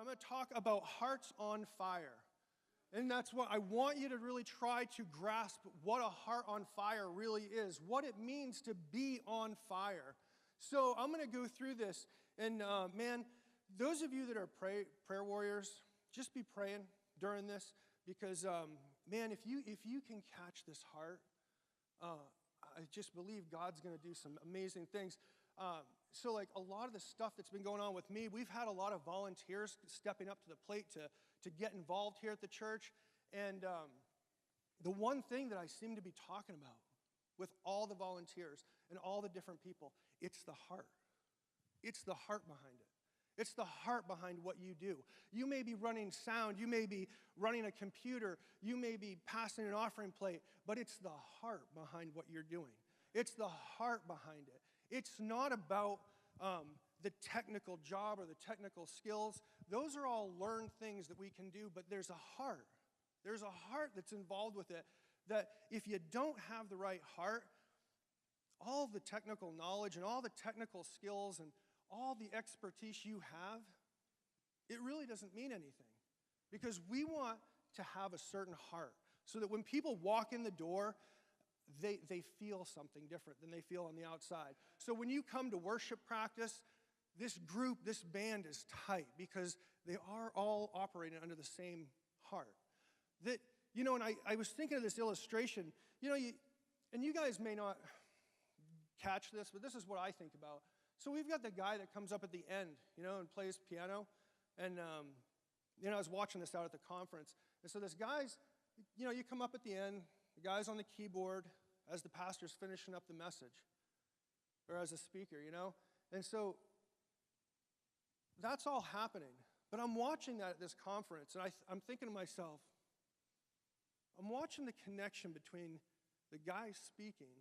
I'm going to talk about hearts on fire. And that's what I want you to really try to grasp what a heart on fire really is, what it means to be on fire. So I'm going to go through this. And man, those of you that are prayer warriors, just be praying during this because, man, if you can catch this heart, I just believe God's going to do some amazing things. So like a lot of the stuff that's been going on with me, we've had a lot of volunteers stepping up to the plate to get involved here at the church. And the one thing that I seem to be talking about with all the volunteers and all the different people, it's the heart. It's the heart behind it. It's the heart behind what you do. You may be running sound, you may be running a computer, you may be passing an offering plate, but it's the heart behind what you're doing. It's the heart behind it. It's not about the technical job or the technical skills. Those are all learned things that we can do, but there's a heart. There's a heart that's involved with it that if you don't have the right heart, all the technical knowledge and all the technical skills and all the expertise you have, it really doesn't mean anything. Because we want to have a certain heart so that when people walk in the door, they feel something different than they feel on the outside. So when you come to worship practice, this group, this band is tight because they are all operating under the same heart. That, you know, and I was thinking of this illustration, you know, and you guys may not catch this, but this is what I think about. So we've got the guy that comes up at the end, you know, and plays piano. And, you know, I was watching this out at the conference. And so this guy's, you know, you come up at the end, the guy's on the keyboard as the pastor's finishing up the message, or as a speaker, you know. And so that's all happening. But I'm watching that at this conference, and I'm thinking to myself, I'm watching the connection between the guy speaking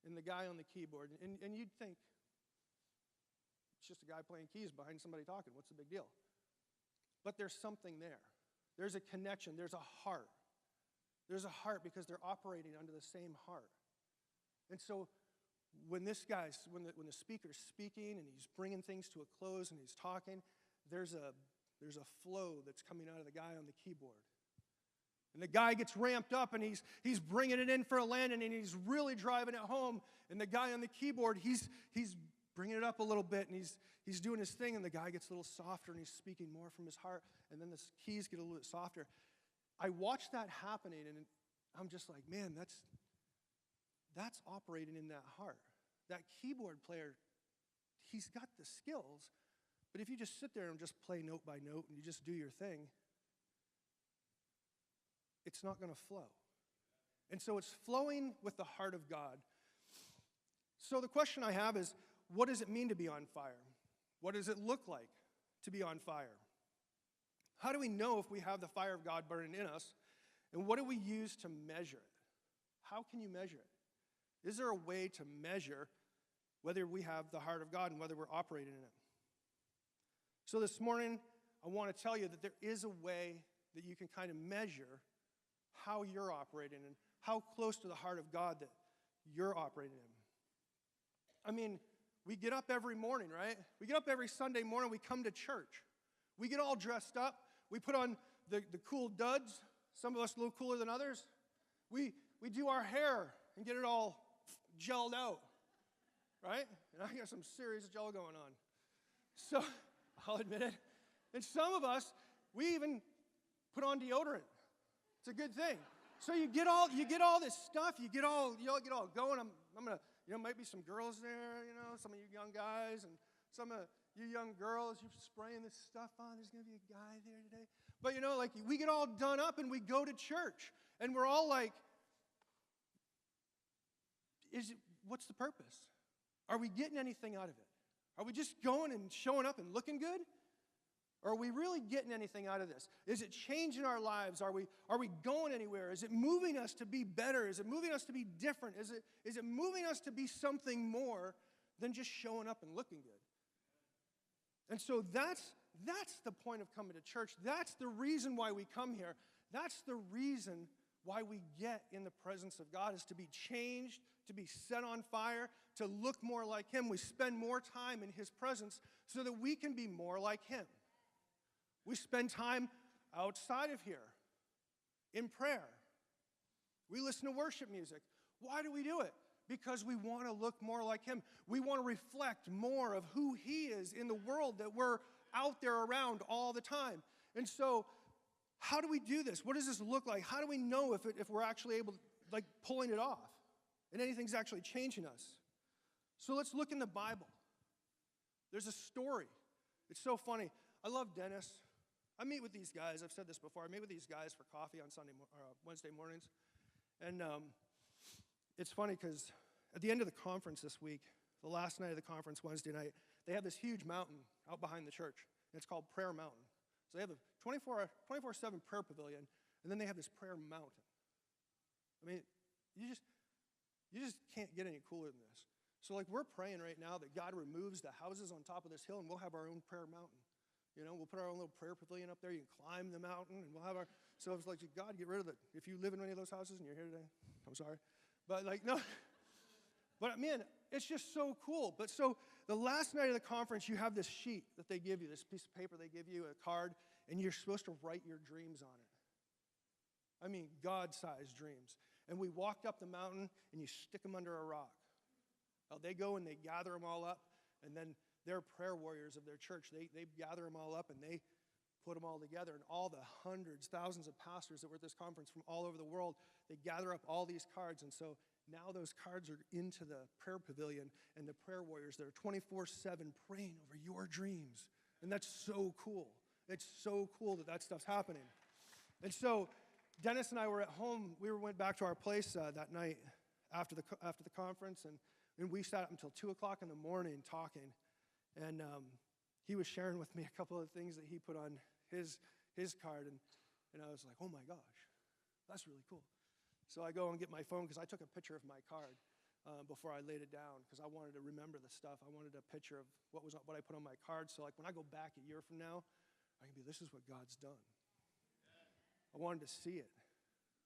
and the guy on the keyboard. And you'd think, it's just a guy playing keys behind somebody talking. What's the big deal? But there's something there. There's a connection. There's a heart. There's a heart because they're operating under the same heart. And so when the speaker's speaking and he's bringing things to a close and he's talking, there's a flow that's coming out of the guy on the keyboard. And the guy gets ramped up and he's bringing it in for a landing and he's really driving it home. And the guy on the keyboard, he's bringing it up a little bit and he's doing his thing, and the guy gets a little softer and he's speaking more from his heart, and then the keys get a little bit softer. I watch that happening and I'm just like, man, that's operating in that heart. That keyboard player, he's got the skills, but if you just sit there and just play note by note and you just do your thing, it's not going to flow. And so it's flowing with the heart of God. So the question I have is, what does it mean to be on fire? What does it look like to be on fire? How do we know if we have the fire of God burning in us? And what do we use to measure it? How can you measure it? Is there a way to measure whether we have the heart of God and whether we're operating in it? So this morning, I want to tell you that there is a way that you can kind of measure how you're operating and how close to the heart of God that you're operating in. I mean, we get up every morning, right? We get up every Sunday morning, we come to church. We get all dressed up. We put on the cool duds. Some of us a little cooler than others. We do our hair and get it all gelled out, right? And I got some serious gel going on. So, I'll admit it. And some of us, we even put on deodorant. It's a good thing. So you get all this stuff. You get all going. I'm gonna, you know, might be some girls there. You know, some of you young guys and some of you young girls. You're spraying this stuff on. There's gonna be a guy there today. But you know, like we get all done up and we go to church and we're all like, what's the purpose? Are we getting anything out of it? Are we just going and showing up and looking good? Or are we really getting anything out of this? Is it changing our lives? Are we going anywhere? Is it moving us to be better? Is it moving us to be different? Is it moving us to be something more than just showing up and looking good? And so that's the point of coming to church. That's the reason why we come here. That's the reason why we get in the presence of God, is to be changed, to be set on fire, to look more like Him. We spend more time in His presence so that we can be more like Him. We spend time outside of here in prayer. We listen to worship music. Why do we do it? Because we want to look more like him. We want to reflect more of who he is in the world that we're out there around all the time. And so, how do we do this? What does this look like? How do we know if we're actually able to, like, pulling it off and anything's actually changing us? So let's look in the Bible. There's a story. It's so funny. I love Dennis. I meet with these guys. I've said this before. I meet with these guys for coffee on Wednesday mornings. And it's funny because at the end of the conference this week, the last night of the conference, Wednesday night, they have this huge mountain out behind the church. And it's called Prayer Mountain. So they have a 24/7 prayer pavilion, and then they have this prayer mountain. I mean, you just can't get any cooler than this. So, like, we're praying right now that God removes the houses on top of this hill, and we'll have our own prayer mountain. You know, we'll put our own little prayer pavilion up there. You can climb the mountain, and we'll have our. So it's like, God, get rid of it. If you live in any of those houses and you're here today, I'm sorry, but like, no. But man, it's just so cool. But so the last night of the conference, you have this sheet that they give you, this piece of paper they give you, a card, and you're supposed to write your dreams on it. I mean, God-sized dreams. And we walked up the mountain, and you stick them under a rock. Now, they go and they gather them all up, and then they're prayer warriors of their church. They gather them all up, and they put them all together. And all the hundreds, thousands of pastors that were at this conference from all over the world, they gather up all these cards. And so now those cards are into the prayer pavilion, and the prayer warriors that are 24/7 praying over your dreams. And that's so cool. It's so cool that stuff's happening. And so Dennis and I were at home. We went back to our place that night after the conference, and we sat up until 2 o'clock in the morning talking. And he was sharing with me a couple of things that he put on his card, and I was like, oh my gosh, that's really cool. So I go and get my phone because I took a picture of my card before I laid it down because I wanted to remember the stuff. I wanted a picture of what I put on my card. So like when I go back a year from now, I can be, this is what God's done. I wanted to see it.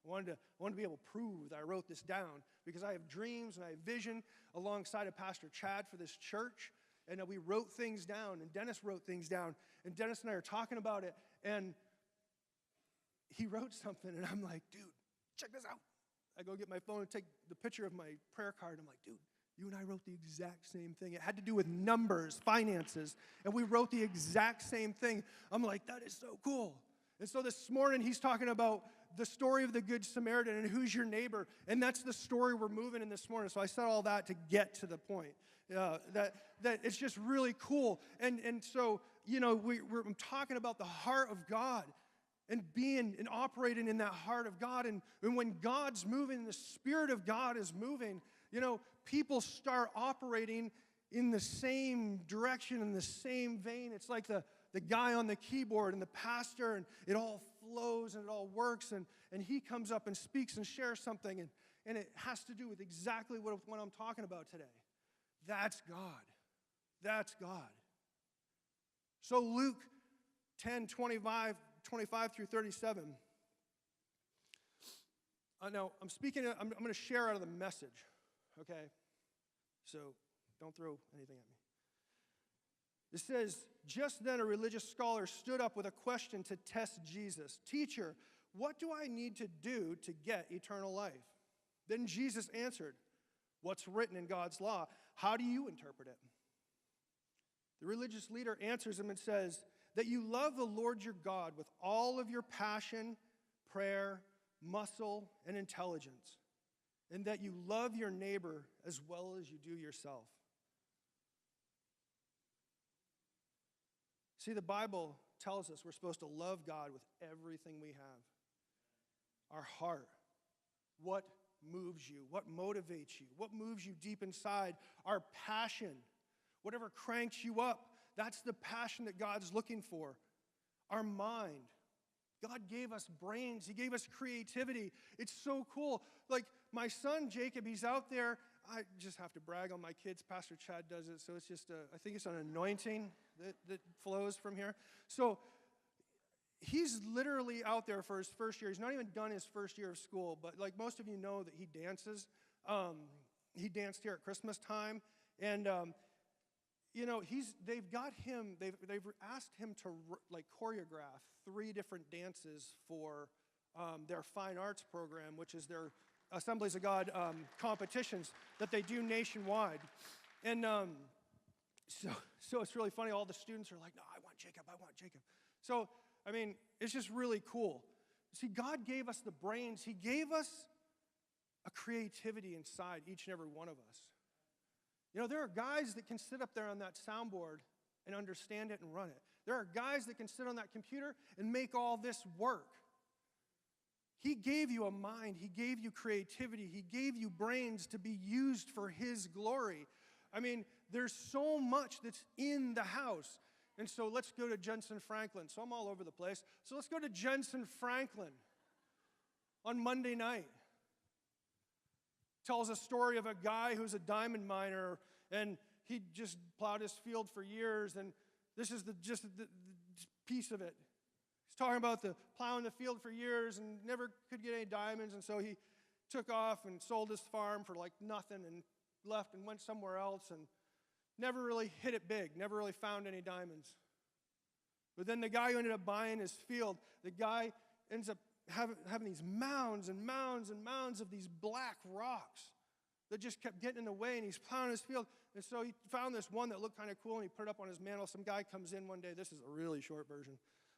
I wanted to be able to prove that I wrote this down because I have dreams and I have vision alongside of Pastor Chad for this church. And we wrote things down, and Dennis wrote things down. And Dennis and I are talking about it, and he wrote something, and I'm like, dude, check this out. I go get my phone and take the picture of my prayer card. I'm like, dude, you and I wrote the exact same thing. It had to do with numbers, finances, and we wrote the exact same thing. I'm like, that is so cool. And so this morning, he's talking about the story of the Good Samaritan and who's your neighbor, and that's the story we're moving in this morning. So I said all that to get to the point. That it's just really cool. And so, you know, I'm talking about the heart of God and being and operating in that heart of God. And when God's moving, the Spirit of God is moving, you know, people start operating in the same direction, in the same vein. It's like the guy on the keyboard and the pastor, and it all flows and it all works. And he comes up and speaks and shares something, and it has to do with exactly what I'm talking about today. That's God. That's God. So Luke 10, 25 through 37. Now, I'm going to share out of the Message, okay? So don't throw anything at me. It says, just then a religious scholar stood up with a question to test Jesus. Teacher, what do I need to do to get eternal life? Then Jesus answered, what's written in God's law? How do you interpret it? The religious leader answers him and says, that you love the Lord your God with all of your passion, prayer, muscle, and intelligence, and that you love your neighbor as well as you do yourself. See, the Bible tells us we're supposed to love God with everything we have. Our heart. What moves you? What motivates you? What moves you deep inside? Our passion. Whatever cranks you up, that's the passion that God's looking for. Our mind. God gave us brains. He gave us creativity. It's so cool. Like my son, Jacob, he's out there. I just have to brag on my kids. Pastor Chad does it, so it's just, I think it's an anointing that flows from here. So he's literally out there for his first year. He's not even done his first year of school, but like most of you know that he dances. He danced here at Christmas time, and they've got him, they've asked him to choreograph 3 different dances for their fine arts program, which is their Assemblies of God competitions that they do nationwide. And so it's really funny. All the students are like, no, I want Jacob, I want Jacob. So, it's just really cool. See, God gave us the brains. He gave us a creativity inside each and every one of us. There are guys that can sit up there on that soundboard and understand it and run it. There are guys that can sit on that computer and make all this work. He gave you a mind. He gave you creativity. He gave you brains to be used for His glory. There's so much that's in the house. And so let's go to Jensen Franklin. So I'm all over the place. So let's go to Jensen Franklin on Monday night. Tells a story of a guy who's a diamond miner, and he just plowed his field for years, and this is just the piece of it. He's talking about the plowing the field for years and never could get any diamonds, and so he took off and sold his farm for like nothing and left and went somewhere else and never really hit it big, never really found any diamonds. But then the guy who ended up buying his field, the guy ends up having these mounds and mounds and mounds of these black rocks that just kept getting in the way, and he's plowing his field. And so he found this one that looked kind of cool, and he put it up on his mantle. Some guy comes in one day. This is a really short version.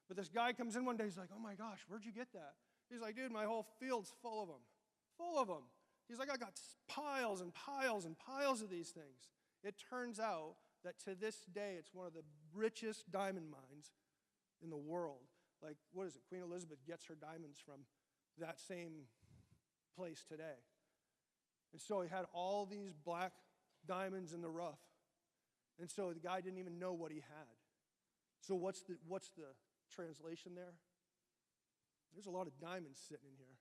But this guy comes in one day. He's like, oh, my gosh, where'd you get that? He's like, dude, my whole field's full of them. Full of them. He's like, I got piles and piles and piles of these things. It turns out that to this day, it's one of the richest diamond mines in the world. Like, what is it? Queen Elizabeth gets her diamonds from that same place today. And so he had all these black diamonds in the rough. And so the guy didn't even know what he had. So what's the translation there? There's a lot of diamonds sitting in here.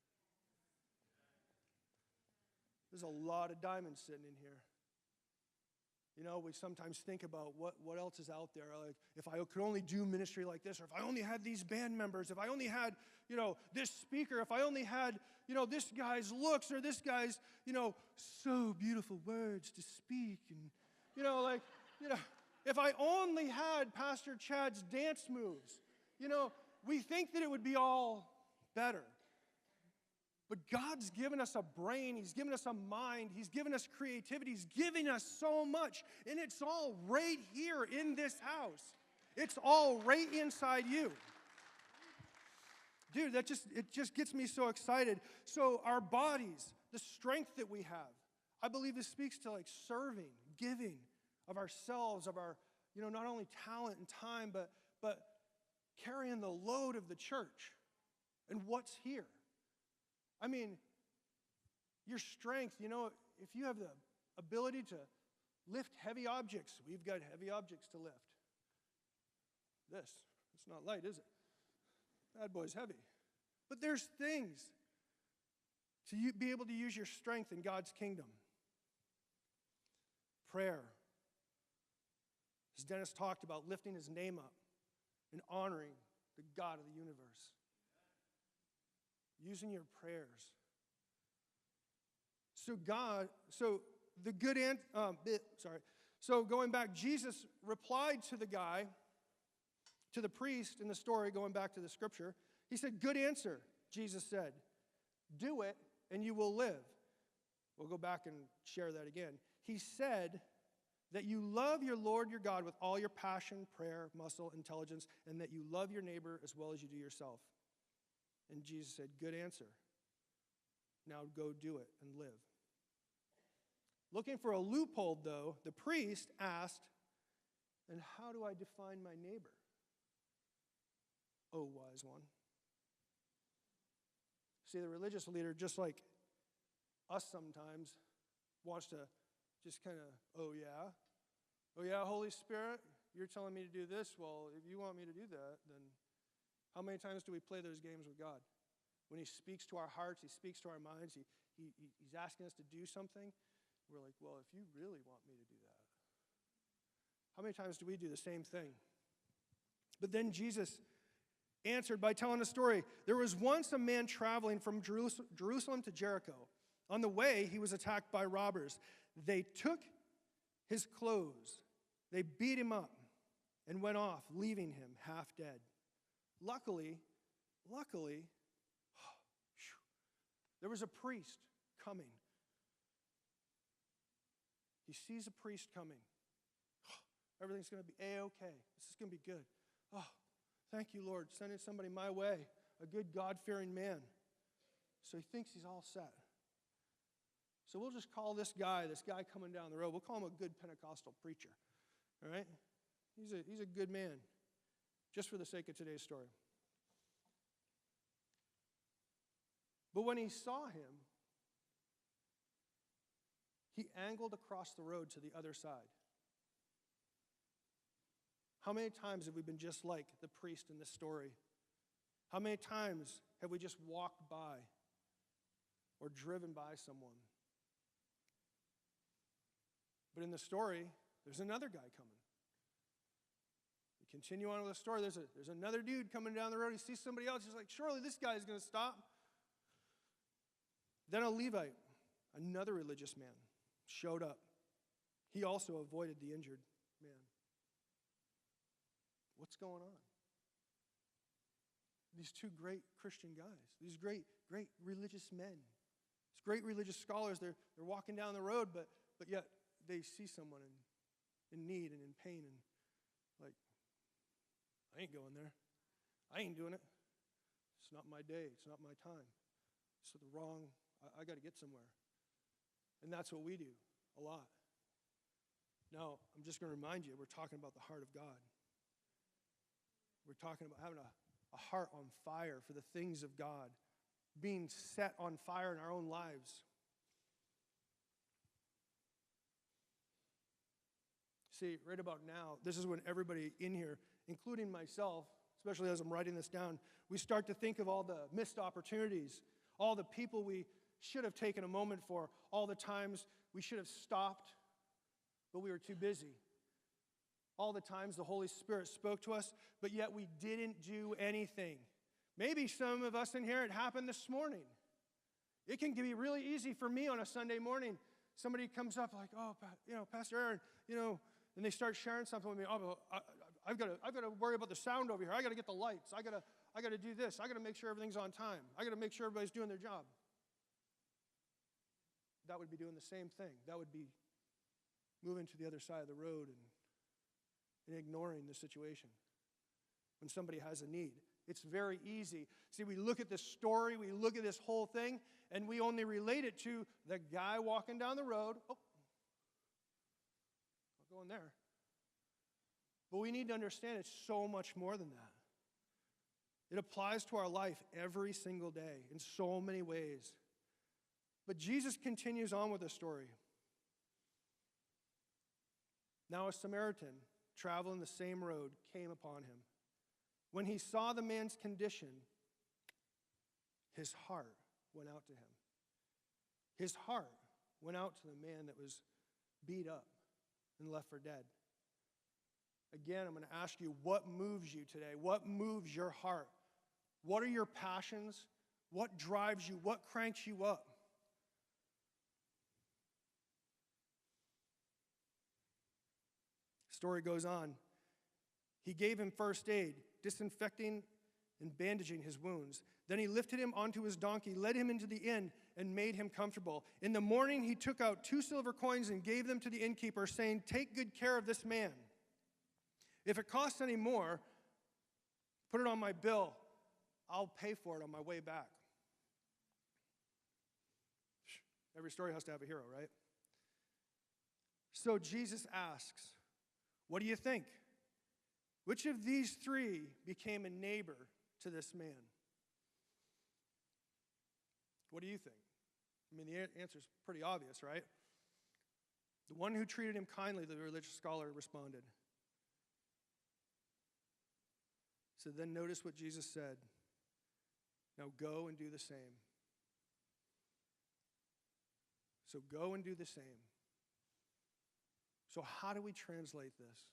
There's a lot of diamonds sitting in here. We sometimes think about what else is out there. Like, if I could only do ministry like this, or if I only had these band members, if I only had, this speaker, if I only had, this guy's looks, or this guy's, so beautiful words to speak. And, if I only had Pastor Chad's dance moves, we think that it would be all better. But God's given us a brain. He's given us a mind. He's given us creativity. He's giving us so much. And it's all right here in this house. It's all right inside you. Dude, it just gets me so excited. So our bodies, the strength that we have, I believe this speaks to like serving, giving of ourselves, of our, not only talent and time, but carrying the load of the church and what's here. Your strength, if you have the ability to lift heavy objects, we've got heavy objects to lift. It's not light, is it? Bad boy's heavy. But there's things to be able to use your strength in God's kingdom. Prayer. As Dennis talked about, lifting His name up and honoring the God of the universe. Using your prayers. So going back, Jesus replied to the guy, to the priest in the story, going back to the scripture. He said, good answer, Jesus said. Do it and you will live. We'll go back and share that again. He said that you love your Lord your God with all your passion, prayer, muscle, intelligence, and that you love your neighbor as well as you do yourself. And Jesus said, good answer. Now go do it and live. Looking for a loophole, though, the priest asked, and how do I define my neighbor? Oh, wise one. See, the religious leader, just like us sometimes, wants to just kind of, oh yeah, Holy Spirit, you're telling me to do this? Well, if you want me to do that, then how many times do we play those games with God? When He speaks to our hearts, He speaks to our minds, He's asking us to do something, we're like, well, if you really want me to do that. How many times do we do the same thing? But then Jesus answered by telling a story. There was once a man traveling from Jerusalem to Jericho. On the way, he was attacked by robbers. They took his clothes They beat him up and went off, leaving him half dead. Luckily, there was a priest coming. He sees a priest coming. Everything's going to be A-okay. This is going to be good. Oh, thank you, Lord, sending somebody my way, a good God-fearing man. So he thinks he's all set. So we'll just call this guy coming down the road, we'll call him a good Pentecostal preacher. All right? He's a good man, just for the sake of today's story. But when he saw him, he angled across the road to the other side. How many times have we been just like the priest in this story? How many times have we just walked by or driven by someone? But in the story, there's another guy coming. We continue on with the story. There's another dude coming down the road. He sees somebody else. He's like, surely this guy is going to stop. Then a Levite, another religious man, showed up. He also avoided the injured man. What's going on? These two great Christian guys, these great religious men, these great religious scholars, they're walking down the road, but yet they see someone in need and in pain, and like, I ain't going there. I ain't doing it. It's not my day. It's not my time. It's the wrong, I got to get somewhere. And that's what we do a lot. Now, I'm just going to remind you, we're talking about the heart of God. We're talking about having a heart on fire for the things of God, being set on fire in our own lives. See, right about now, this is when everybody in here, including myself, especially as I'm writing this down, we start to think of all the missed opportunities, all the people we should have taken a moment for, all the times we should have stopped, but we were too busy. All the times the Holy Spirit spoke to us, but yet we didn't do anything. Maybe some of us in here, it happened this morning. It can be really easy for me on a Sunday morning. Somebody comes up like, oh, Pastor Aaron, and they start sharing something with me. Oh, I've got to worry about the sound over here. I got to get the lights. I got to do this. I got to make sure everything's on time. I got to make sure everybody's doing their job. That would be doing the same thing. That would be moving to the other side of the road and ignoring the situation when somebody has a need. It's very easy. See, we look at this story, we look at this whole thing, and we only relate it to the guy walking down the road. Oh, not going there. But we need to understand it's so much more than that. It applies to our life every single day in so many ways. But Jesus continues on with the story. Now a Samaritan, traveling the same road, came upon him. When he saw the man's condition, his heart went out to him. His heart went out to the man that was beat up and left for dead. Again, I'm going to ask you, what moves you today? What moves your heart? What are your passions? What drives you? What cranks you up? Story goes on. He gave him first aid, disinfecting and bandaging his wounds. Then he lifted him onto his donkey, led him into the inn, and made him comfortable. In the morning, he took out 2 silver coins and gave them to the innkeeper, saying, "Take good care of this man. If it costs any more, put it on my bill. I'll pay for it on my way back." Every story has to have a hero, right? So Jesus asks, what do you think? Which of these 3 became a neighbor to this man? What do you think? I mean, the answer is pretty obvious, right? The one who treated him kindly, the religious scholar responded. So then notice what Jesus said. Now go and do the same. So go and do the same. So how do we translate this?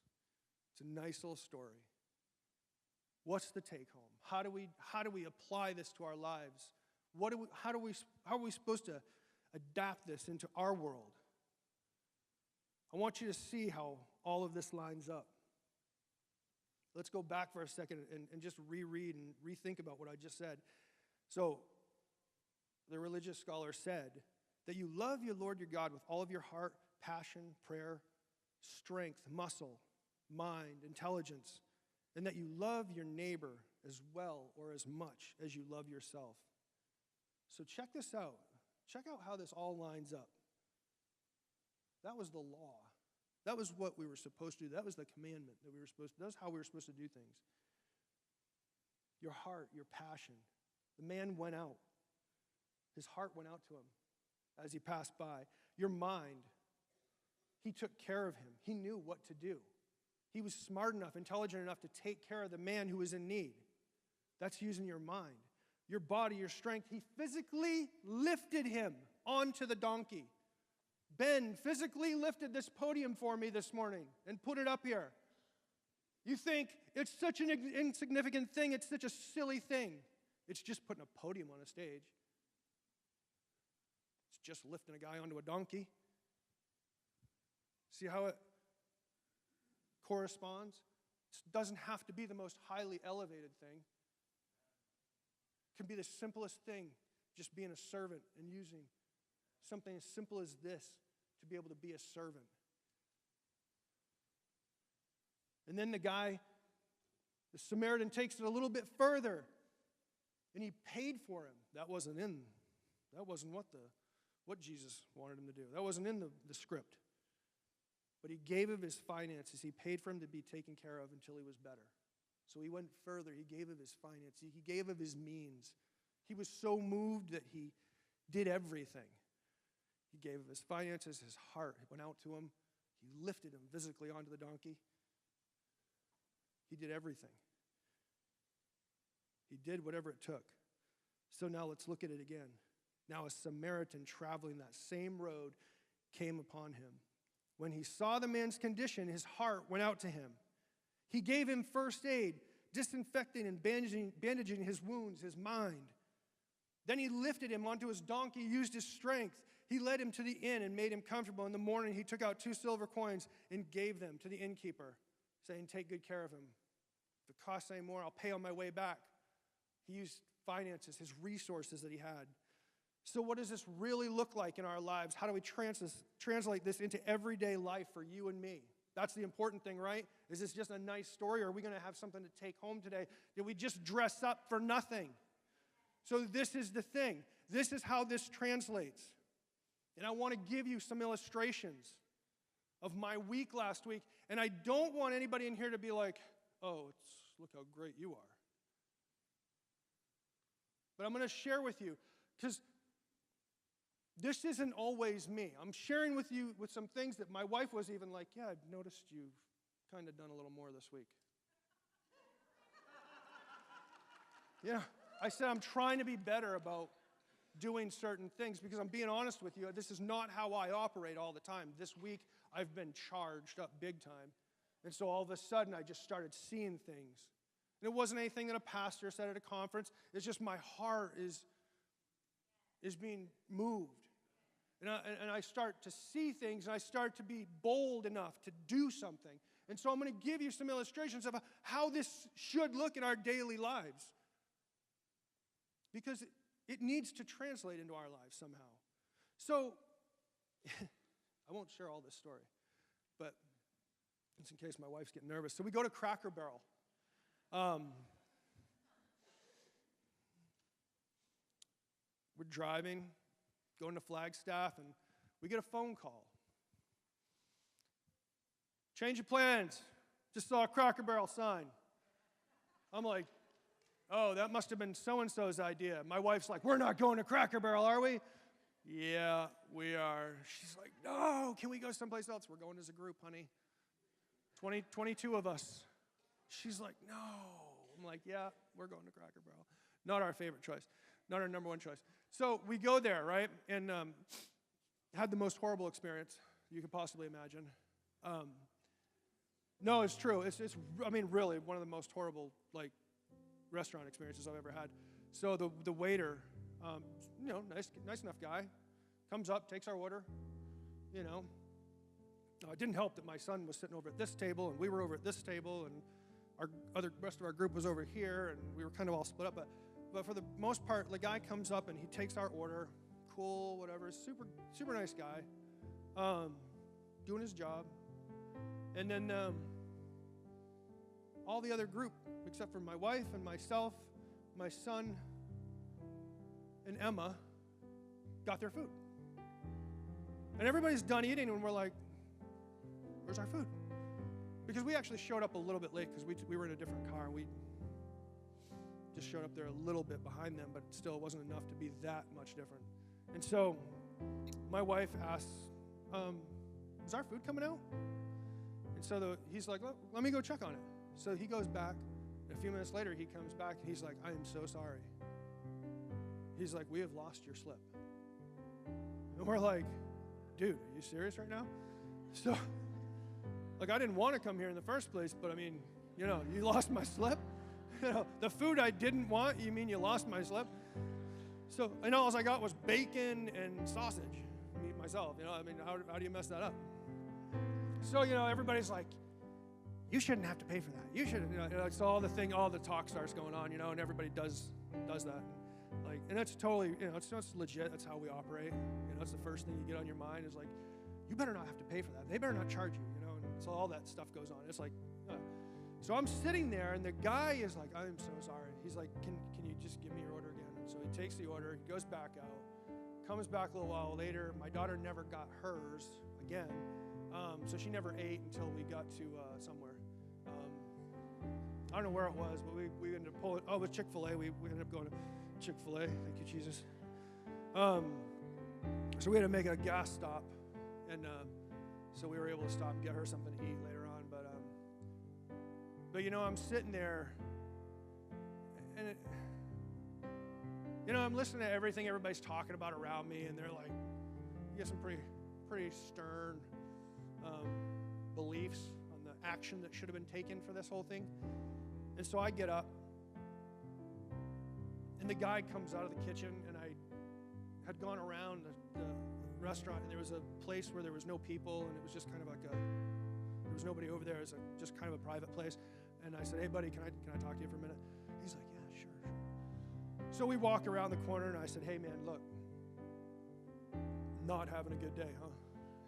It's a nice little story. What's the take home? How do we apply this to our lives? How are we supposed to adapt this into our world? I want you to see how all of this lines up. Let's go back for a second and just reread and rethink about what I just said. So, the religious scholar said that you love your Lord your God with all of your heart, passion, prayer, strength, muscle, mind, intelligence, and that you love your neighbor as well or as much as you love yourself. So check this out. Check out how this all lines up. That was the law. That was what we were supposed to do. That was the commandment that we were supposed to. That's how we were supposed to do things. Your heart, your passion. The man went out. His heart went out to him as he passed by. Your mind, he took care of him. He knew what to do. He was smart enough, intelligent enough to take care of the man who was in need. That's using your mind. Your body, your strength. He physically lifted him onto the donkey. Ben physically lifted this podium for me this morning and put it up here. You think it's such an insignificant thing, it's such a silly thing. It's just putting a podium on a stage. It's just lifting a guy onto a donkey. See how it corresponds? It doesn't have to be the most highly elevated thing. It can be the simplest thing, just being a servant and using something as simple as this to be able to be a servant. And then the Samaritan takes it a little bit further, and he paid for him. That wasn't what Jesus wanted him to do. That wasn't in the script. But he gave of his finances. He paid for him to be taken care of until he was better. So he went further. He gave of his finances. He gave of his means. He was so moved that he did everything. He gave of his finances, his heart. It went out to him. He lifted him physically onto the donkey. He did everything. He did whatever it took. So now let's look at it again. Now a Samaritan traveling that same road came upon him. When he saw the man's condition, his heart went out to him. He gave him first aid, disinfecting and bandaging his wounds, his mind. Then he lifted him onto his donkey, used his strength. He led him to the inn and made him comfortable. In the morning, he took out 2 silver coins and gave them to the innkeeper, saying, "Take good care of him. If it costs any more, I'll pay on my way back." He used finances, his resources that he had. So what does this really look like in our lives? How do we translate this into everyday life for you and me? That's the important thing, right? Is this just a nice story, or are we going to have something to take home today? Did we just dress up for nothing? So this is the thing. This is how this translates. And I want to give you some illustrations of my week last week. And I don't want anybody in here to be like, "Oh, look how great you are." But I'm going to share with you, because this isn't always me. I'm sharing with you with some things that my wife was even like, "Yeah, I've noticed you've kind of done a little more this week." Yeah, I said I'm trying to be better about doing certain things, because I'm being honest with you, this is not how I operate all the time. This week, I've been charged up big time. And so all of a sudden, I just started seeing things. And it wasn't anything that a pastor said at a conference. It's just my heart is being moved. And I start to see things, and I start to be bold enough to do something. And so I'm going to give you some illustrations of how this should look in our daily lives. Because it needs to translate into our lives somehow. So, I won't share all this story, but it's in case my wife's getting nervous. So we go to Cracker Barrel. We're driving, going to Flagstaff, and we get a phone call. "Change of plans. Just saw a Cracker Barrel sign." I'm like, "Oh, that must have been so-and-so's idea." My wife's like, "We're not going to Cracker Barrel, are we?" "Yeah, we are." She's like, "No, can we go someplace else?" "We're going as a group, honey. 22 of us." She's like, "No." I'm like, "Yeah, we're going to Cracker Barrel." Not our favorite choice. Not our number one choice. So we go there, right? And had the most horrible experience you could possibly imagine. No, it's true. It's really one of the most horrible, restaurant experiences I've ever had. So the waiter, nice enough guy, comes up, takes our order, It didn't help that my son was sitting over at this table, and we were over at this table, and rest of our group was over here, and we were kind of all split up. But for the most part, the guy comes up and he takes our order. Cool, whatever. Super nice guy, doing his job. And then all the other group, except for my wife and myself, my son, and Emma, got their food. And everybody's done eating, and we're like, where's our food? Because we actually showed up a little bit late because we were in a different car. We just showed up there a little bit behind them, but still it wasn't enough to be that much different. And so my wife asks, is our food coming out? And so he's like, let me go check on it. So he goes back, and a few minutes later he comes back, and he's like, I am so sorry. He's like, we have lost your slip. And we're like, dude, are you serious right now? So, I didn't want to come here in the first place, but I mean, you lost my slip? The food I didn't want, you mean you lost my slip? So, all I got was bacon and sausage. Me, myself, how do you mess that up? So, everybody's like, you shouldn't have to pay for that. You shouldn't, it's all the talk starts going on, and everybody does that. And that's totally, it's legit. That's how we operate. That's the first thing you get on your mind is like, you better not have to pay for that. They better not charge you, and so all that stuff goes on. It's like, so I'm sitting there, and the guy is like, I am so sorry. He's like, can you just give me your order again? And so he takes the order, he goes back out, comes back a little while later. My daughter never got hers again, so she never ate until we got to somewhere. I don't know where it was, but we ended up pulling, it was Chick-fil-A. We ended up going to Chick-fil-A. Thank you, Jesus. So we had to make a gas stop, and so we were able to stop and get her something to eat later on. But I'm sitting there, and I'm listening to everything everybody's talking about around me, and they're like, you get some pretty stern beliefs on the action that should have been taken for this whole thing. And so I get up, and the guy comes out of the kitchen, and I had gone around the restaurant, and there was a place where there was no people, and it was just kind of like there was nobody over there. It was just kind of a private place. And I said, hey, buddy, can I talk to you for a minute? He's like, yeah, sure. So we walk around the corner, and I said, hey, man, look, not having a good day, huh?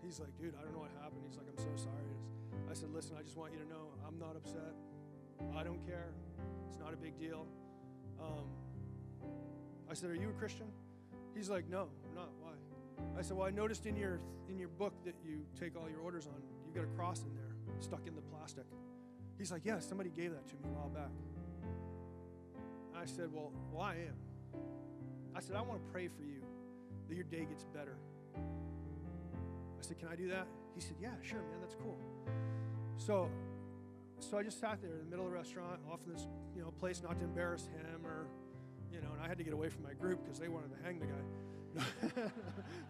He's like, dude, I don't know what happened. He's like, I'm so sorry. I said, listen, I just want you to know I'm not upset. I don't care. It's not a big deal. I said, are you a Christian? He's like, no, I'm not. Why? I said, well, I noticed in your book that you take all your orders on, you've got a cross in there, stuck in the plastic. He's like, yeah, somebody gave that to me a while back. I said, well, I am. I said, I want to pray for you that your day gets better. I said, can I do that? He said, yeah, sure, man, that's cool. So I just sat there in the middle of the restaurant, off in this, place not to embarrass him or, and I had to get away from my group because they wanted to hang the guy.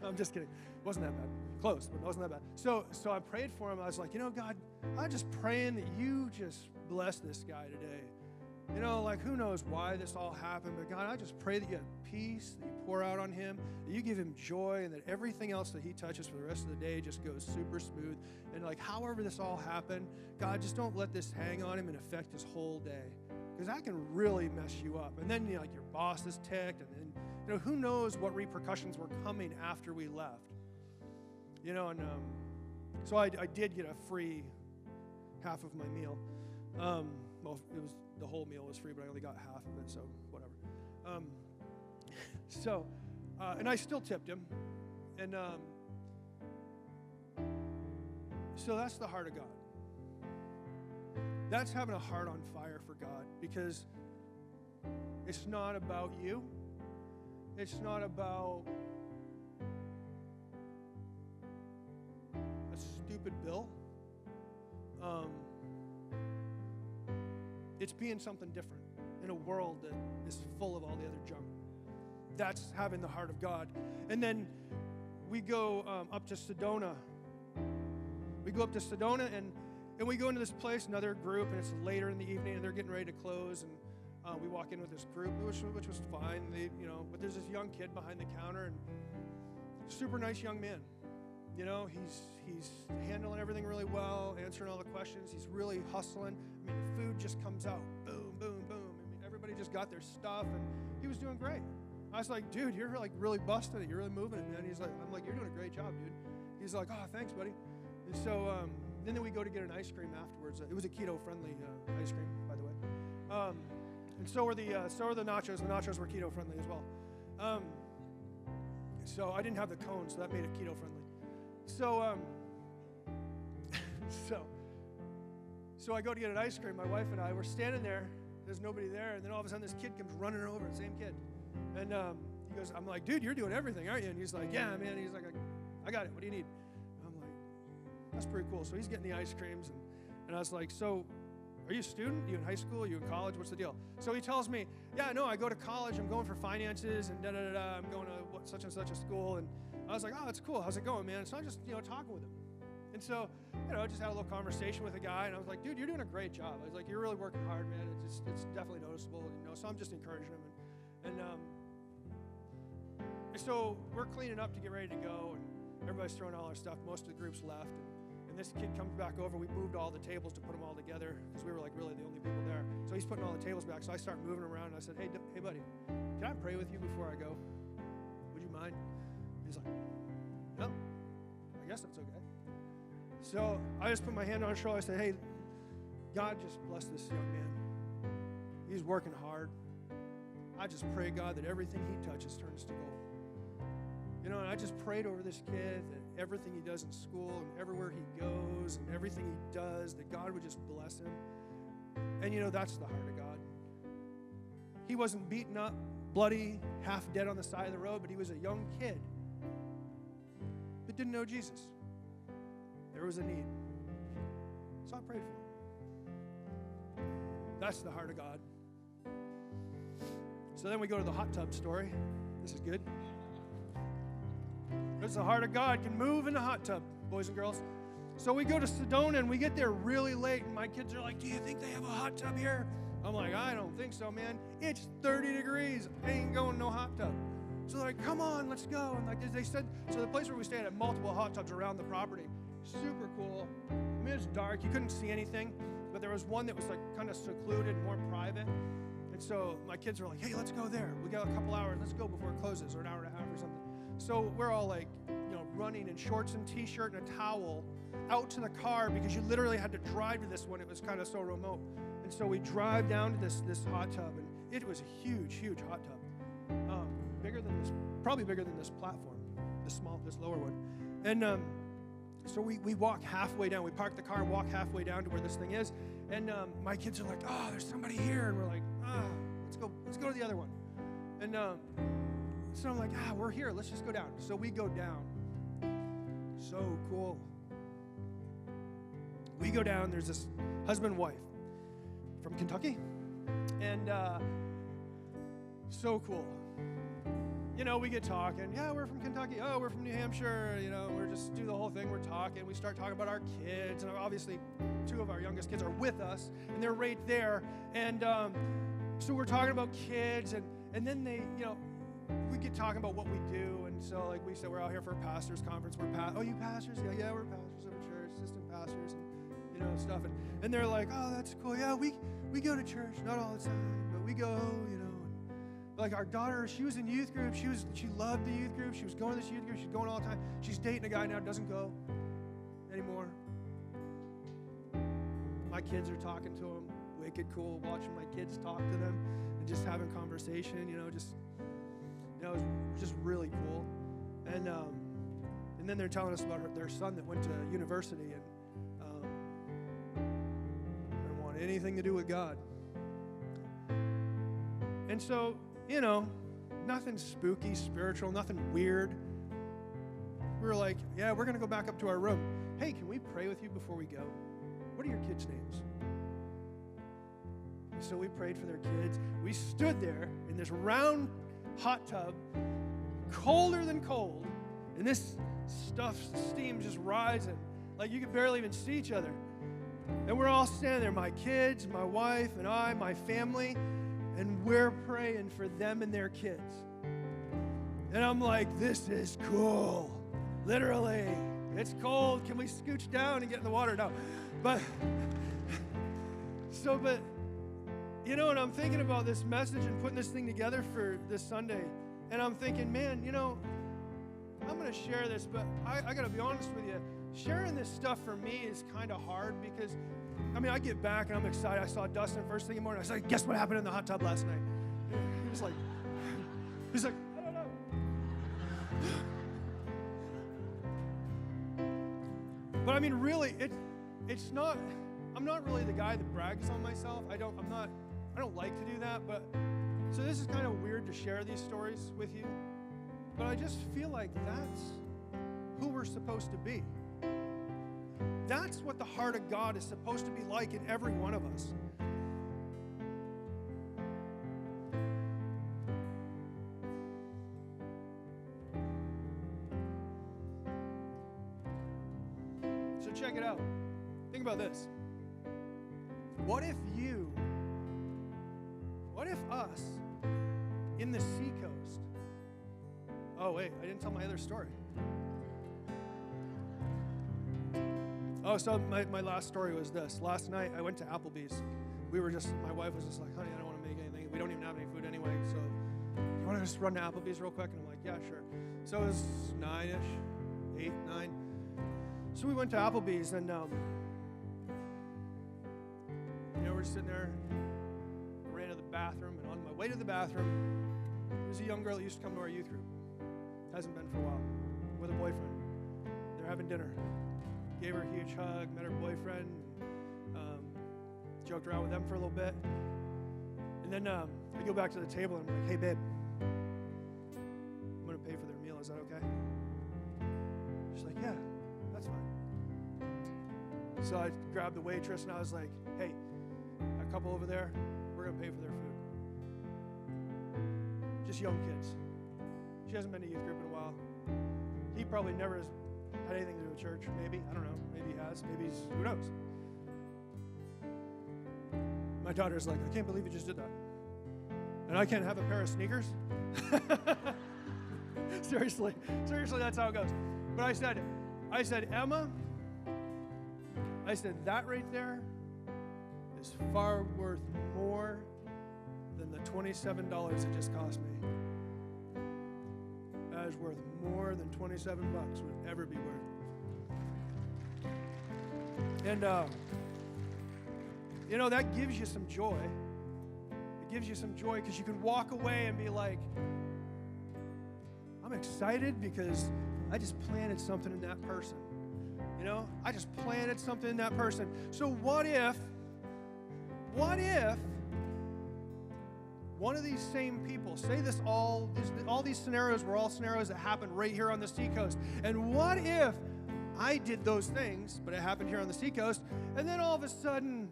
No, I'm just kidding. It wasn't that bad. Close, but it wasn't that bad. So I prayed for him. I was like, God, I'm just praying that you just bless this guy today. Who knows why this all happened, but God, I just pray that you have peace, that you pour out on him, that you give him joy, and that everything else that he touches for the rest of the day just goes super smooth. And however this all happened, God, just don't let this hang on him and affect his whole day, because that can really mess you up. And then, your boss is ticked, and then, who knows what repercussions were coming after we left. So I did get a free half of my meal. Well, the whole meal was free, but I only got half of it, so whatever. And I still tipped him. And so that's the heart of God. That's having a heart on fire for God, because it's not about you. It's not about a stupid bill. It's being something different in a world that is full of all the other junk. That's having the heart of God. And then we go up to Sedona. We go up to Sedona, and we go into this place, another group, and it's later in the evening, and they're getting ready to close. And we walk in with this group, which was fine. But there's this young kid behind the counter, and super nice young man. You know, he's handling everything really well, answering all the questions. He's really hustling. I mean, the food just comes out, boom, boom, boom. I mean, everybody just got their stuff, and he was doing great. I was like, dude, you're like really busting it. You're really moving it, man. I'm like, you're doing a great job, dude. He's like, oh, thanks, buddy. And so then we go to get an ice cream afterwards. It was a keto-friendly ice cream, by the way. And so were the nachos. The nachos were keto-friendly as well. So I didn't have the cones, so that made it keto-friendly. So so I go to get an ice cream. My wife and I were standing there. There's nobody there, and then all of a sudden this kid comes running over. The same kid, and he goes, "I'm like, dude, you're doing everything, aren't you?" And he's like, "Yeah, man." He's like, "I got it. What do you need?" I'm like, "That's pretty cool." So he's getting the ice creams, and I was like, "So, are you a student? Are you in high school? Are you in college? What's the deal?" So he tells me, "Yeah, no, I go to college. I'm going for finances, and da-da-da-da. I'm going to such and such a school." And I was like, "Oh, that's cool. How's it going, man?" So I'm just, talking with him. And so, just had a little conversation with a guy, and I was like, "Dude, you're doing a great job." I was like, "You're really working hard, man. It's definitely noticeable, So I'm just encouraging him. And so we're cleaning up to get ready to go, and everybody's throwing all our stuff. Most of the group's left, and this kid comes back over. We moved all the tables to put them all together because we were like really the only people there. So he's putting all the tables back. So I start moving around, and I said, "Hey, buddy, can I pray with you before I go? Would you mind?" He's like, "No, I guess that's okay." So I just put my hand on his shoulder. I said, "Hey, God just bless this young man. He's working hard. I just pray, God, that everything he touches turns to gold." And I just prayed over this kid that everything he does in school and everywhere he goes and everything he does, that God would just bless him. And that's the heart of God. He wasn't beaten up, bloody, half dead on the side of the road, but he was a young kid that didn't know Jesus. There was a need. So I prayed for him. That's the heart of God. So then we go to the hot tub story. This is good. It's the heart of God can move in a hot tub, boys and girls. So we go to Sedona, and we get there really late, and my kids are like, "Do you think they have a hot tub here?" I'm like, "I don't think so, man. It's 30 degrees. I ain't going no hot tub." So they're like, "Come on, let's go." And like they said, so the place where we stayed had multiple hot tubs around the property. Super cool. I mean, it was dark. You couldn't see anything, but there was one that was like kind of secluded, more private. And so my kids were like, "Hey, let's go there. We got a couple hours. Let's go before it closes, or an hour and a half or something." So we're all like, running in shorts and t-shirt and a towel out to the car because you literally had to drive to this one. It was kind of so remote. And so we drive down to this hot tub, and it was a huge, huge hot tub. Probably bigger than this platform, this lower one. And so we walk halfway down. We park the car and walk halfway down to where this thing is. And my kids are like, "Oh, there's somebody here." And we're like, let's go to the other one. And so I'm like, we're here. Let's just go down. So we go down. So cool. We go down. There's this husband and wife from Kentucky. And so cool. We get talking. "Yeah, we're from Kentucky. Oh, we're from New Hampshire." We're just do the whole thing. We're talking. We start talking about our kids. And obviously, 2 of our youngest kids are with us. And they're right there. And so we're talking about kids. And then they, we get talking about what we do. And so, like we said, we're out here for a pastor's conference. Oh, you pastors? Yeah, we're pastors of a church, assistant pastors, and stuff. And they're like, "Oh, that's cool. Yeah, we go to church, not all the time, but we go, Like our daughter, she was in youth group. She loved the youth group. She was going to this youth group. She's going all the time. She's dating a guy now, doesn't go anymore. My kids are talking to him. Wicked cool, watching my kids talk to them and just having conversation, it was just really cool. And then they're telling us about their son that went to university and didn't want anything to do with God. And so, nothing spooky, spiritual, nothing weird. We were like, "Yeah, we're going to go back up to our room. Hey, can we pray with you before we go? What are your kids' names?" And so we prayed for their kids. We stood there in this round hot tub, colder than cold, and this steam just rising. Like you could barely even see each other. And we're all standing there, my kids, my wife, and I, my family, and we're praying for them and their kids. And I'm like, this is cool. Literally. It's cold. Can we scooch down and get in the water? No. But, and I'm thinking about this message and putting this thing together for this Sunday. And I'm thinking, man, I'm going to share this, but I got to be honest with you. Sharing this stuff for me is kind of hard because, I get back and I'm excited. I saw Dustin first thing in the morning. I said, guess what happened in the hot tub last night? He was like, I don't know. But really, it's not, I'm not really the guy that brags on myself. I don't like to do that, but, so this is kind of weird to share these stories with you, but I just feel like that's who we're supposed to be. That's what the heart of God is supposed to be like in every one of us. So check it out. Think about this. What if us in the seacoast? Oh, wait, I didn't tell my other story. Oh, so my last story was this. Last night, I went to Applebee's. My wife was just like, honey, I don't want to make anything. We don't even have any food anyway, so you want to just run to Applebee's real quick? And I'm like, yeah, sure. So it was 9-ish, 8, 9. So we went to Applebee's, and, we're sitting there. I ran to the bathroom, and on my way to the bathroom, there's a young girl that used to come to our youth group. Hasn't been for a while, with a boyfriend. They're having dinner. Gave her a huge hug, met her boyfriend, joked around with them for a little bit. And then I go back to the table and I'm like, hey, babe, I'm going to pay for their meal. Is that okay? She's like, yeah, that's fine. So I grabbed the waitress and I was like, hey, a couple over there, we're going to pay for their food. Just young kids. She hasn't been to youth group in a while. He probably never has had anything to do with church, maybe. I don't know. Maybe he has. Maybe he's, who knows? My daughter's like, I can't believe you just did that. And I can't have a pair of sneakers? Seriously, that's how it goes. But I said, Emma, I said, that right there is far worth more than the $27 it just cost me. That is worth more than $27 would ever be worth. And, that gives you some joy. It gives you some joy because you can walk away and be like, I'm excited because I just planted something in that person. I just planted something in that person. So what if one of these same people, say all these scenarios were all scenarios that happened right here on the seacoast. And what if I did those things, but it happened here on the seacoast, and then all of a sudden,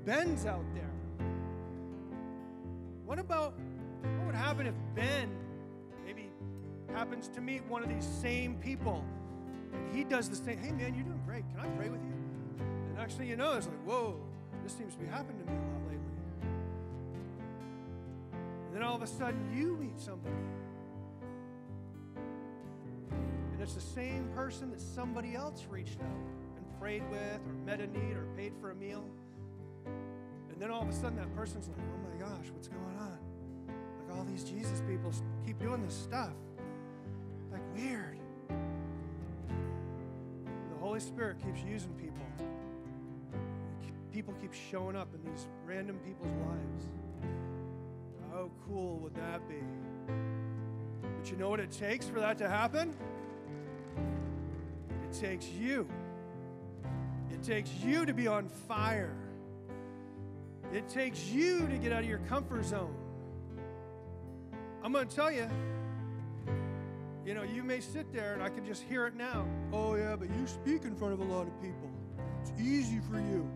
Ben's out there? What would happen if Ben maybe happens to meet one of these same people, and he does the same, hey man, you're doing great, can I pray with you? And next thing you know, it's like, whoa, this seems to be happening to me a lot lately. And then all of a sudden, you meet somebody. And it's the same person that somebody else reached out and prayed with or met a need or paid for a meal. And then all of a sudden, that person's like, oh my gosh, what's going on? Like all these Jesus people keep doing this stuff. Like weird. The Holy Spirit keeps using people. People keep showing up in these random people's lives. How cool would that be? But you know what it takes for that to happen? It takes you. It takes you to be on fire. It takes you to get out of your comfort zone. I'm going to tell you, you may sit there and I can just hear it now. Oh yeah, but you speak in front of a lot of people. It's easy for you.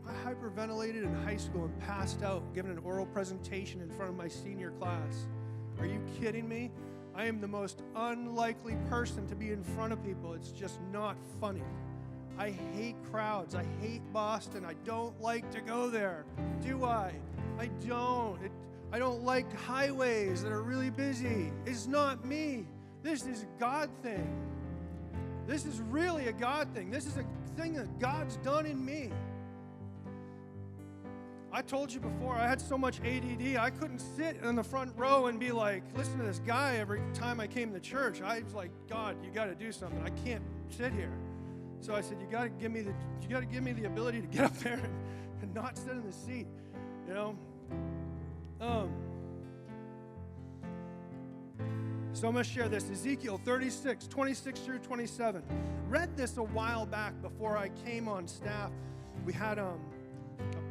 I hyperventilated in high school and passed out giving an oral presentation in front of my senior class. Are you kidding me? I am the most unlikely person to be in front of people. It's just not funny. I hate crowds. I hate Boston. I don't like to go there. Do I? I don't. I don't like highways that are really busy. It's not me. This is a God thing. This is really a God thing. This is a thing that God's done in me. I told you before, I had so much ADD, I couldn't sit in the front row and be like, listen to this guy every time I came to church. I was like, God, you got to do something. I can't sit here. So I said, you got to give me the ability to get up there and not sit in the seat, you know. So I'm going to share this. Ezekiel 36, 26 through 27. Read this a while back before I came on staff. We had a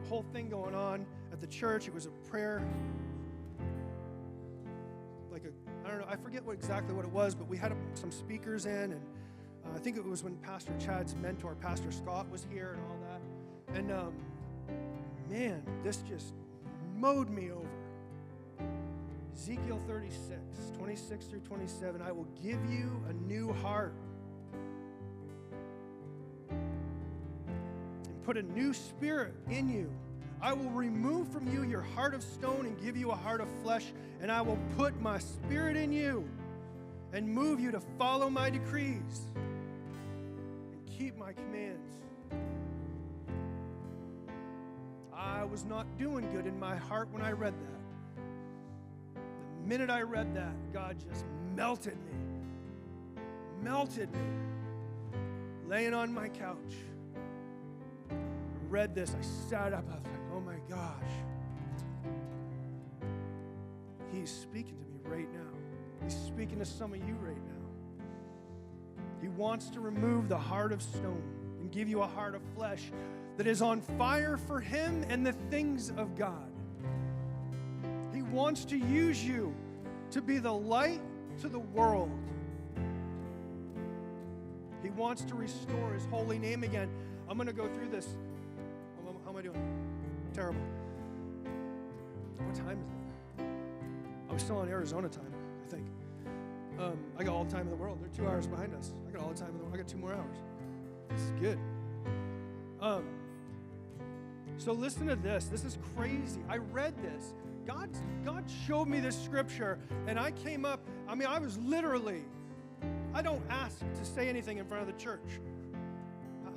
whole thing going on at the church. It was a prayer, I don't know, I forget exactly what it was, but we had some speakers in, and I think it was when Pastor Chad's mentor, Pastor Scott, was here and all that. And man, this just mowed me over. Ezekiel 36, 26 through 27, I will give you a new heart and put a new spirit in you. I will remove from you your heart of stone and give you a heart of flesh, and I will put my spirit in you and move you to follow my decrees and keep my commands. I was not doing good in my heart when I read that. The minute I read that, God just melted me. Laying on my couch. I read this, I sat up, I was like, oh my gosh. He's speaking to me right now. He's speaking to some of you right now. He wants to remove the heart of stone and give you a heart of flesh that is on fire for Him and the things of God. He wants to use you to be the light to the world. He wants to restore His holy name again. I'm going to go through this. How am I doing? Terrible. What time is it? I'm still on Arizona time, I think. I got all the time in the world. They're 2 hours behind us. I got all the time in the world. I got 2 more hours. This is good. So listen to this. This is crazy. I read this. God showed me this scripture, and I came up. I was literally, I don't ask to say anything in front of the church.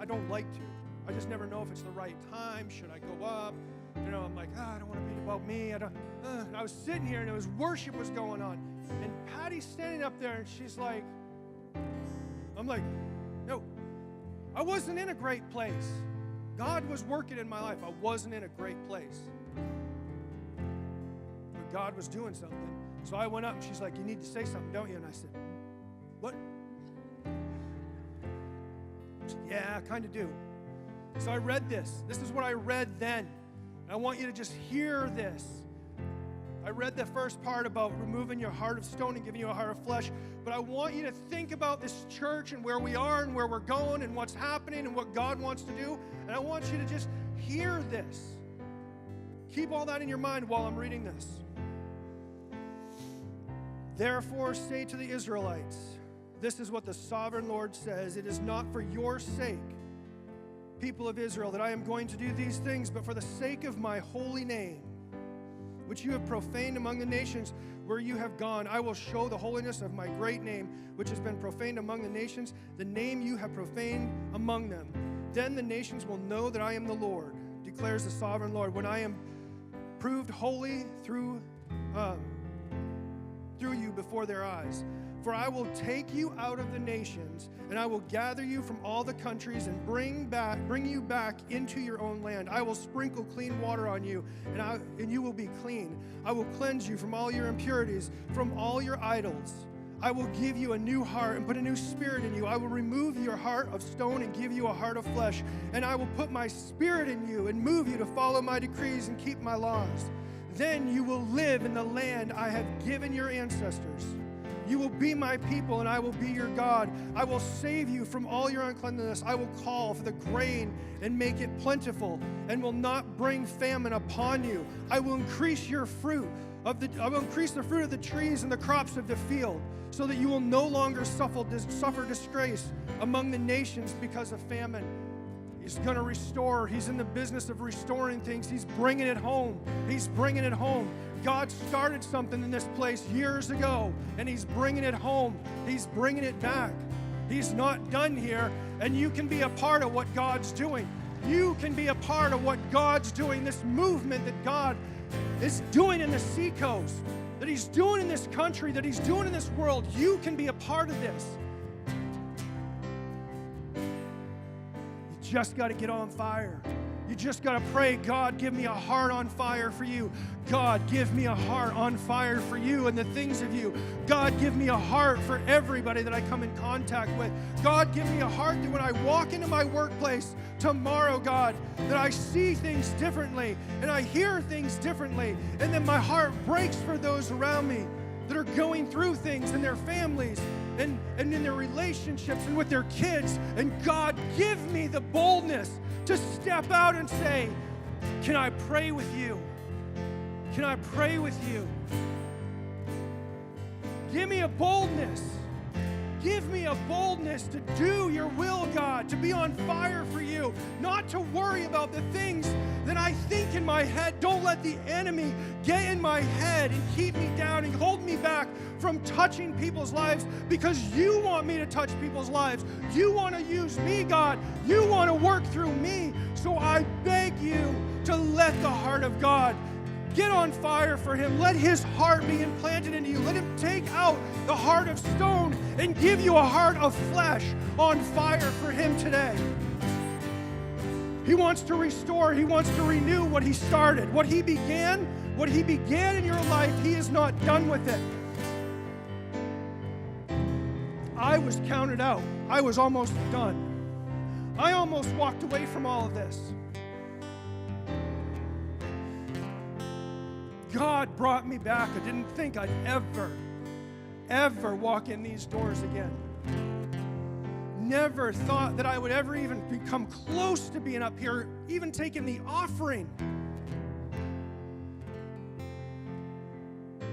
I don't like to. I just never know if it's the right time. Should I go up? You know, I'm like, I don't want to be about me. And I was sitting here, and it was worship was going on. And Patty's standing up there, and she's like, I'm like, no, I wasn't in a great place. God was working in my life. I wasn't in a great place. But God was doing something. So I went up, and she's like, you need to say something, don't you? And I said, what? She said, yeah, I kind of do. So I read this. This is what I read then. And I want you to just hear this. I read the first part about removing your heart of stone and giving you a heart of flesh. But I want you to think about this church and where we are and where we're going and what's happening and what God wants to do. And I want you to just hear this. Keep all that in your mind while I'm reading this. Therefore say to the Israelites, this is what the sovereign Lord says, it is not for your sake, people of Israel, that I am going to do these things, but for the sake of my holy name, which you have profaned among the nations where you have gone. I will show the holiness of my great name, which has been profaned among the nations, the name you have profaned among them. Then the nations will know that I am the Lord, declares the sovereign Lord, when I am proved holy through you before their eyes. For I will take you out of the nations, and I will gather you from all the countries and bring you back into your own land. I will sprinkle clean water on you, and you will be clean. I will cleanse you from all your impurities, from all your idols. I will give you a new heart and put a new spirit in you. I will remove your heart of stone and give you a heart of flesh. And I will put my spirit in you and move you to follow my decrees and keep my laws. Then you will live in the land I have given your ancestors. You will be my people, and I will be your God. I will save you from all your uncleanness. I will call for the grain and make it plentiful, and will not bring famine upon you. I will increase your fruit. I will increase the fruit of the trees and the crops of the field, so that you will no longer suffer disgrace among the nations because of famine. He's going to restore. He's in the business of restoring things. He's bringing it home. He's bringing it home. God started something in this place years ago, and He's bringing it home. He's bringing it back. He's not done here, and you can be a part of what God's doing. You can be a part of what God's doing, this movement that God is doing in the seacoast, that He's doing in this country, that He's doing in this world. You can be a part of this. You just got to get on fire. You just got to pray, God, give me a heart on fire for you. God, give me a heart on fire for you and the things of you. God, give me a heart for everybody that I come in contact with. God, give me a heart that when I walk into my workplace tomorrow, God, that I see things differently and I hear things differently, and then my heart breaks for those around me that are going through things in their families and in their relationships and with their kids. And God, give me the boldness to step out and say, can I pray with you? Can I pray with you? Give me a boldness. Give me a boldness to do your will, God, to be on fire for you, not to worry about the things that I think in my head. Don't let the enemy get in my head and keep me down and hold me back from touching people's lives, because you want me to touch people's lives. You want to use me, God. You want to work through me. So I beg you to let the heart of God get on fire for Him. Let His heart be implanted into you. Let Him take out the heart of stone and give you a heart of flesh on fire for Him today. He wants to restore. He wants to renew what He started. What He began in your life, He is not done with it. I was counted out. I was almost done. I almost walked away from all of this. God brought me back. I didn't think I'd ever walk in these doors again. Never thought that I would ever even become close to being up here, even taking the offering.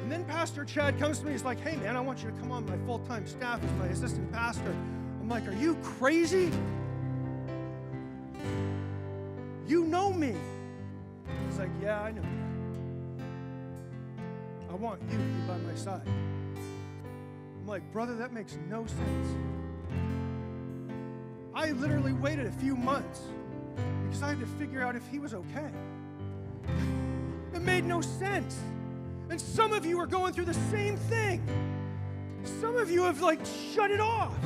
And then Pastor Chad comes to me, he's like, hey man, I want you to come on my full-time staff as my assistant pastor. I'm like, are you crazy? You know me. He's like, yeah, I know. I want you to be by my side. I'm like, brother, that makes no sense. I literally waited a few months because I had to figure out if he was okay. It made no sense. And some of you are going through the same thing. Some of you have shut it off.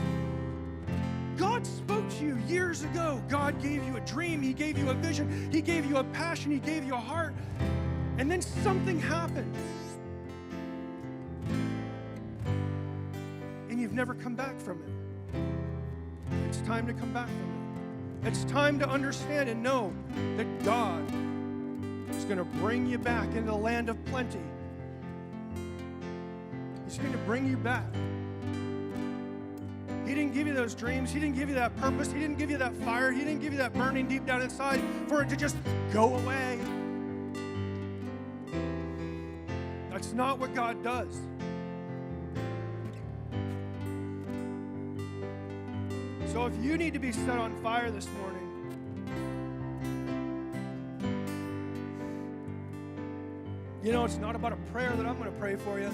God spoke to you years ago. God gave you a dream. He gave you a vision. He gave you a passion. He gave you a heart. And then something happened. And you've never come back from it. It's time to come back from it. It's time to understand and know that God is going to bring you back into the land of plenty. He's going to bring you back. He didn't give you those dreams. He didn't give you that purpose. He didn't give you that fire. He didn't give you that burning deep down inside for it to just go away. That's not what God does. So if you need to be set on fire this morning, it's not about a prayer that I'm going to pray for you.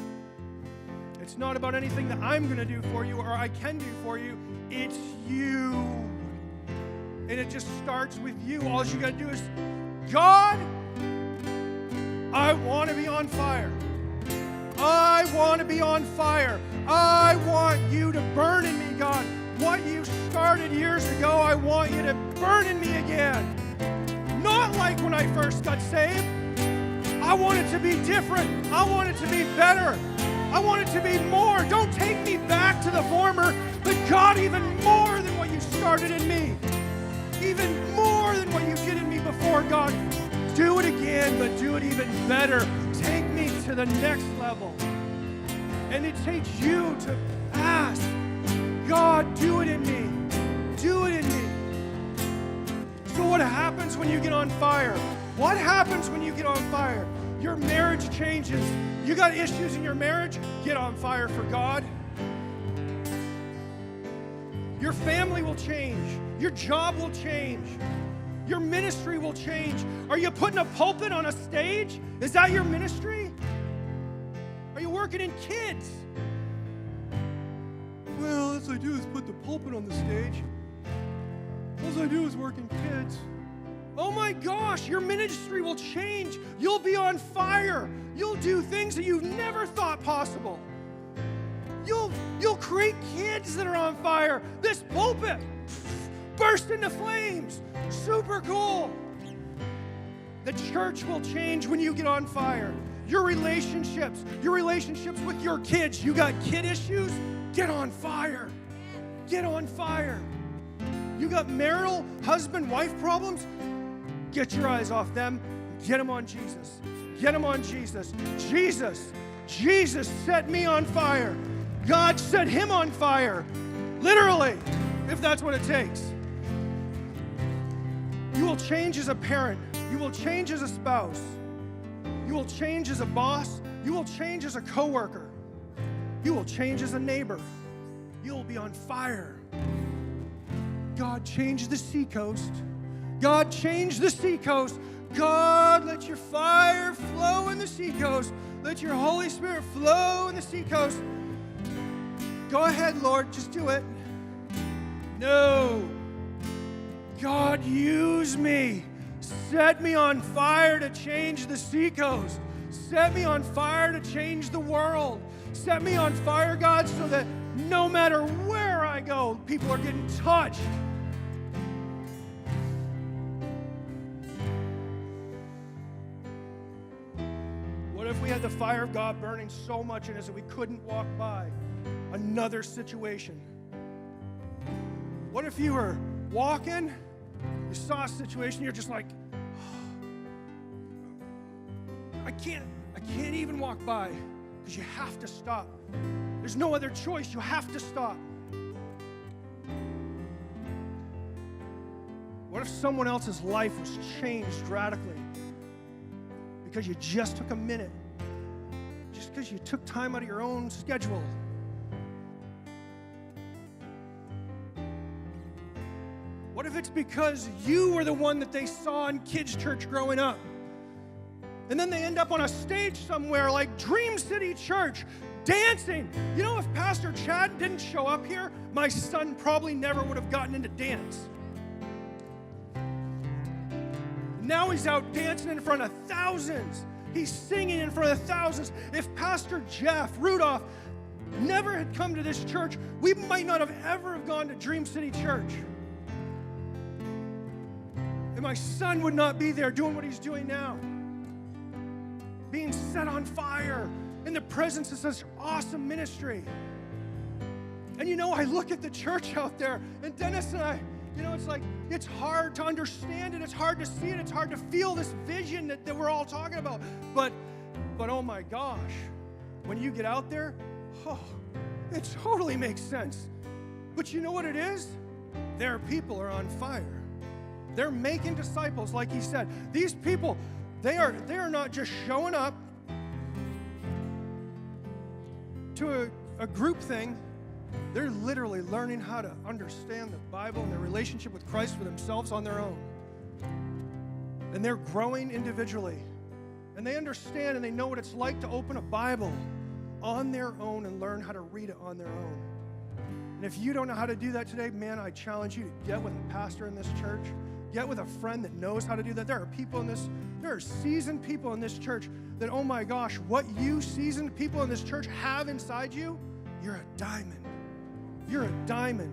It's not about anything that I'm going to do for you or I can do for you. It's you. And it just starts with you. All you got to do is, God, I want to be on fire. I want to be on fire. I want you to burn in me, God. What you started years ago, I want you to burn in me again. Not like when I first got saved. I want it to be different. I want it to be better. I want it to be more. Don't take me back to the former, but God, even more than what you started in me. Even more than what you did in me before, God. Do it again, but do it even better. Take me to the next level. And it takes you to ask, God, do it in me. Do it in me. So what happens when you get on fire? What happens when you get on fire? Your marriage changes. You got issues in your marriage? Get on fire for God. Your family will change. Your job will change. Your ministry will change. Are you putting a pulpit on a stage? Is that your ministry? working in kids. Well, all I do is put the pulpit on the stage. All I do is work in kids. Oh my gosh, your ministry will change. You'll be on fire. You'll do things that you've never thought possible. You'll create kids that are on fire. This pulpit burst into flames. Super cool. The church will change when you get on fire. Your relationships with your kids. You got kid issues? Get on fire. Get on fire. You got marital, husband, wife problems? Get your eyes off them. Get them on Jesus. Get them on Jesus. Jesus set me on fire. God set him on fire. Literally, if that's what it takes. You will change as a parent. You will change as a spouse. You will change as a boss. You will change as a coworker. You will change as a neighbor. You will be on fire. God changed the seacoast. God changed the seacoast. God, let your fire flow in the seacoast. Let your Holy Spirit flow in the seacoast. Go ahead, Lord, just do it. No. God, use me. Set me on fire to change the seacoast. Set me on fire to change the world. Set me on fire, God, so that no matter where I go, people are getting touched. What if we had the fire of God burning so much in us that we couldn't walk by another situation? What if you were walking, you saw a situation, you're just like, I can't even walk by, because you have to stop. There's no other choice. You have to stop. What if someone else's life was changed radically because you just took a minute, just because you took time out of your own schedule? What if it's because you were the one that they saw in kids' church growing up? And then they end up on a stage somewhere like Dream City Church, dancing. You know, if Pastor Chad didn't show up here, my son probably never would have gotten into dance. Now he's out dancing in front of thousands. He's singing in front of thousands. If Pastor Jeff Rudolph never had come to this church, we might not have ever gone to Dream City Church. And my son would not be there doing what he's doing now, being set on fire in the presence of such awesome ministry. And you know, I look at the church out there, and Dennis and I, you know, it's like, it's hard to understand it, it's hard to see it, it's hard to feel this vision that we're all talking about. But oh my gosh, when you get out there, it totally makes sense. But you know what it is? Their people are on fire. They're making disciples, like he said. These people, they are not just showing up to a group thing. They're literally learning how to understand the Bible and their relationship with Christ for themselves on their own. And they're growing individually. And they understand and they know what it's like to open a Bible on their own and learn how to read it on their own. And if you don't know how to do that today, man, I challenge you to get with a pastor in this church. Get with a friend that knows how to do that. There are seasoned people in this church that, oh my gosh, what you seasoned people in this church have inside you, you're a diamond. You're a diamond.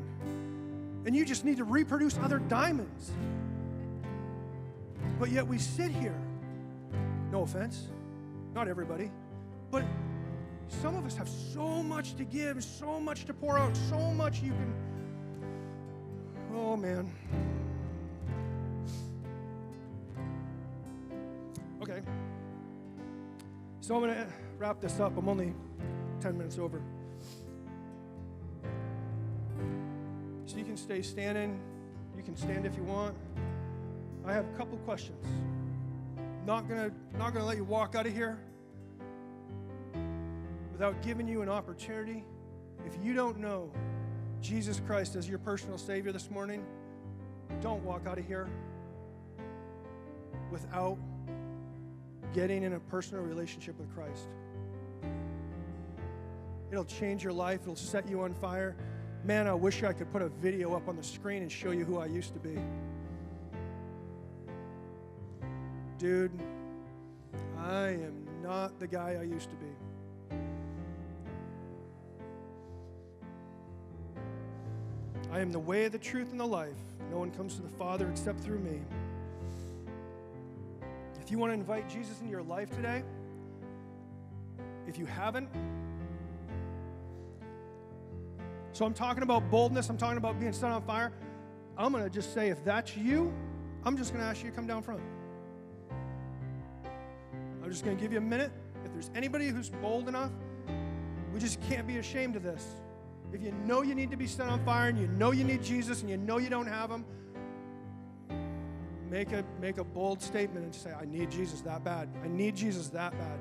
And you just need to reproduce other diamonds. But yet we sit here, no offense, not everybody, but some of us have so much to give, so much to pour out, so much you can, oh man. Okay, so I'm going to wrap this up. I'm only 10 minutes over. So you can stay standing. You can stand if you want. I have a couple questions. Not gonna let you walk out of here without giving you an opportunity. If you don't know Jesus Christ as your personal Savior this morning, don't walk out of here without getting in a personal relationship with Christ. It'll change your life. It'll set you on fire. Man, I wish I could put a video up on the screen and show you who I used to be. Dude, I am not the guy I used to be. I am the way, the truth, and the life. No one comes to the Father except through me. If you want to invite Jesus into your life today, if you haven't, so I'm talking about boldness, I'm talking about being set on fire. I'm going to just say, if that's you, I'm just going to ask you to come down front. I'm just going to give you a minute. If there's anybody who's bold enough, we just can't be ashamed of this. If you know you need to be set on fire and you know you need Jesus and you know you don't have him, make a bold statement and say, I need Jesus that bad. I need Jesus that bad.